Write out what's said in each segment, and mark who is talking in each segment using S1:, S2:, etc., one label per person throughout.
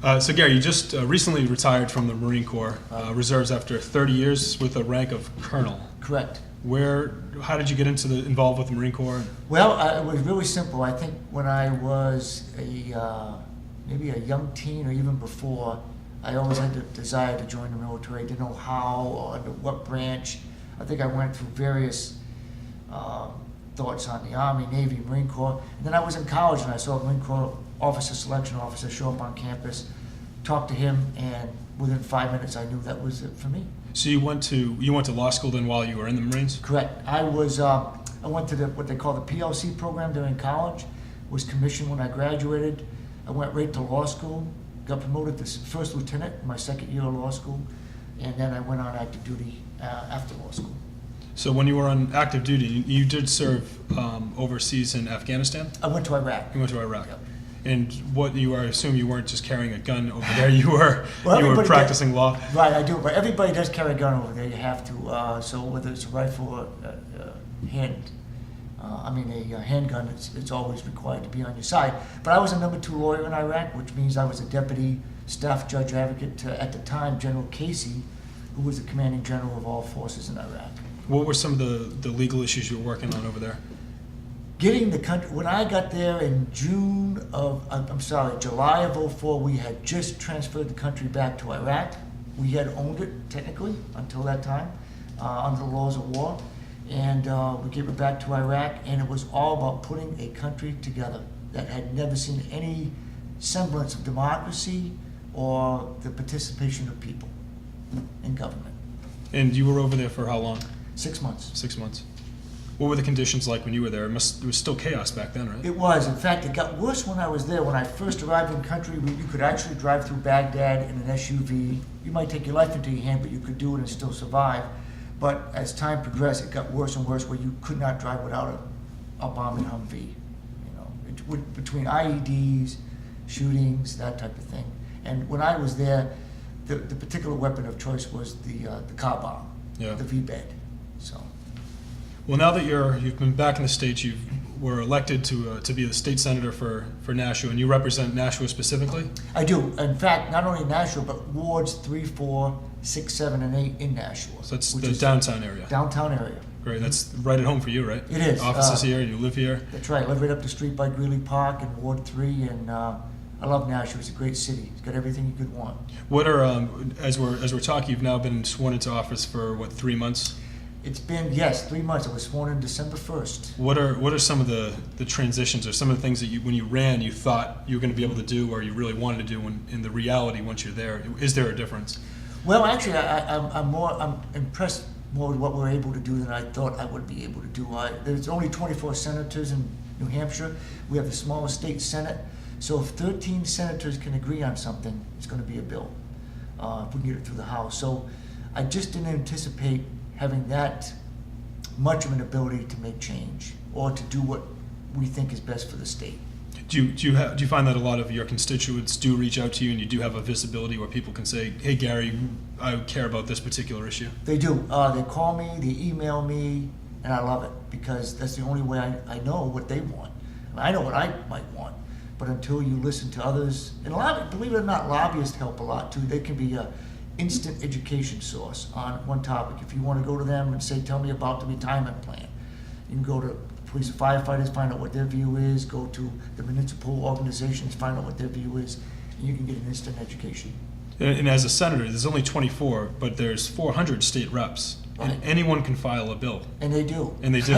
S1: So Gary, you just recently retired from the Marine Corps Reserves after 30 years with the rank of colonel.
S2: Correct.
S1: How did you get involved with the Marine Corps?
S2: Well, it was really simple. I think when I was maybe a young teen or even before, I always had the desire to join the military. I didn't know how or under what branch. I think I went through various thoughts on the Army, Navy, Marine Corps. And then I was in college and I saw a Marine Corps selection officer show up on campus, talked to him, and within 5 minutes I knew that was it for me.
S1: So you went to law school then while you were in the Marines?
S2: Correct. I went to what they call the PLC program during college, was commissioned when I graduated. I went right to law school, got promoted to first lieutenant in my second year of law school, and then I went on active duty after law school.
S1: So when you were on active duty, you did serve overseas in Afghanistan?
S2: I went to Iraq.
S1: You went to Iraq.
S2: Yep.
S1: And I assume you weren't just carrying a gun over there. You were practicing law.
S2: Right, I do. But everybody does carry a gun over there. You have to. So whether it's a rifle or a handgun, it's always required to be on your side. But I was a number 2 lawyer in Iraq, which means I was a deputy staff judge advocate to, at the time, General Casey, who was the commanding general of all forces in Iraq.
S1: What were some of the legal issues you were working on over there?
S2: Getting the country, when I got there in July of 04, we had just transferred the country back to Iraq. We had owned it, technically, until that time, under the laws of war. And we gave it back to Iraq, and it was all about putting a country together that had never seen any semblance of democracy or the participation of people in government.
S1: And you were over there for how long?
S2: 6 months.
S1: 6 months. What were the conditions like when you were there? It was still chaos back then, right?
S2: It was. In fact, it got worse when I was there. When I first arrived in the country, you could actually drive through Baghdad in an SUV. You might take your life into your hand, but you could do it and still survive. But as time progressed, it got worse and worse, where you could not drive without a bombing Humvee. Between IEDs, shootings, that type of thing. And when I was there, the particular weapon of choice was the car bomb, the V-bed. So.
S1: Well, now that you've been back in the States, you were elected to be the state senator for Nashua, and you represent Nashua specifically?
S2: I do. In fact, not only Nashua, but wards 3, 4, 6, 7, and 8 in Nashua.
S1: So that's the downtown area? Downtown
S2: area.
S1: Great. That's right at home for you, right?
S2: It is.
S1: Offices here, you live here?
S2: That's right. I live right up the street by Greeley Park in Ward 3, and I love Nashua. It's a great city. It's got everything you could want.
S1: What are, as we're talking, you've now been sworn into office for, 3 months?
S2: It's been, 3 months. I was sworn in December 1st.
S1: What are some of the transitions or some of the things that when you ran, you thought you were going to be able to do or you really wanted to do, in the reality once you're there? Is there a difference?
S2: Well, actually, I'm impressed more with what we're able to do than I thought I would be able to do. There's only 24 senators in New Hampshire. We have the smallest state senate. So if 13 senators can agree on something, it's going to be a bill, if we can get it through the House. So I just didn't anticipate having that much of an ability to make change or to do what we think is best for the state.
S1: Do you find that a lot of your constituents do reach out to you, and you do have a visibility where people can say, "Hey, Gary, I care about this particular issue"?
S2: They do. They call me, they email me, and I love it because that's the only way I know what they want. I know what I might want, but until you listen to others, and believe it or not, lobbyists help a lot too. They can be a instant education source on one topic. If you want to go to them and say, "Tell me about the retirement plan," you can go to police and firefighters, find out what their view is, go to the municipal organizations, find out what their view is, and you can get an instant education.
S1: And as a senator, there's only 24, but there's 400 state reps,
S2: right.
S1: And anyone can file a bill.
S2: And they do.
S1: And they do.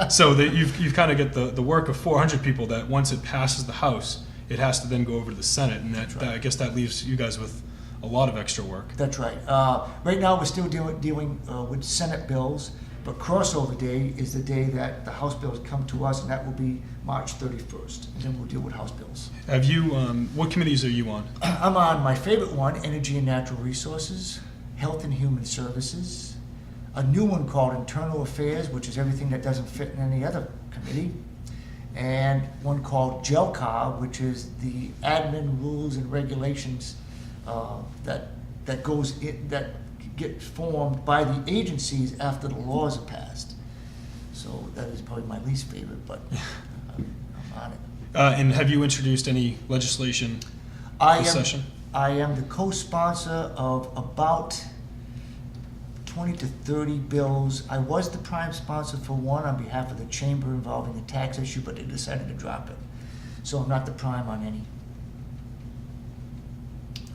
S1: So you've kind of got the work of 400 people that once it passes the House, it has to then go over to the Senate, and that I guess that leaves you guys with a lot of extra work.
S2: That's right. Right now we're still dealing with Senate bills, but crossover day is the day that the House bills come to us, and that will be March 31st, and then we'll deal with House bills.
S1: Have you, what committees are you on?
S2: I'm on my favorite one, Energy and Natural Resources, Health and Human Services, a new one called Internal Affairs, which is everything that doesn't fit in any other committee, and one called GELCA, which is the admin rules and regulations that get formed by the agencies after the laws are passed. So that is probably my least favorite, but I'm on it.
S1: And have you introduced any legislation this session?
S2: I am the co-sponsor of about 20 to 30 bills. I was the prime sponsor for one on behalf of the chamber involving the tax issue, but they decided to drop it. So I'm not the prime on any.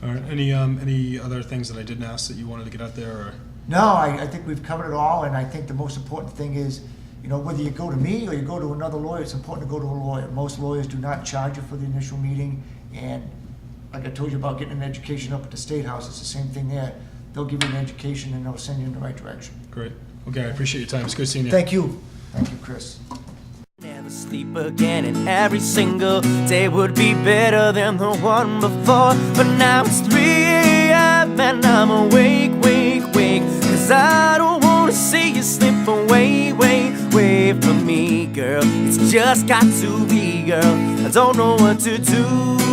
S1: All right, any other things that I didn't ask that you wanted to get out there, or?
S2: No, I think we've covered it all, and I think the most important thing is, you know, whether you go to me or you go to another lawyer, it's important to go to a lawyer. Most lawyers do not charge you for the initial meeting, and like I told you about getting an education up at the State House, it's the same thing there. They'll give you an education and they'll send you in the right direction.
S1: Great. Okay, I appreciate your time. It's good seeing you.
S2: Thank you. Thank you, Chris.
S3: Never sleep again, and every single day would be better than the one before. But now it's 3 a.m. and I'm awake, wake, wake, 'cause I don't wanna see you slip away, away from me, girl. It's just got to be, girl. I don't know what to do.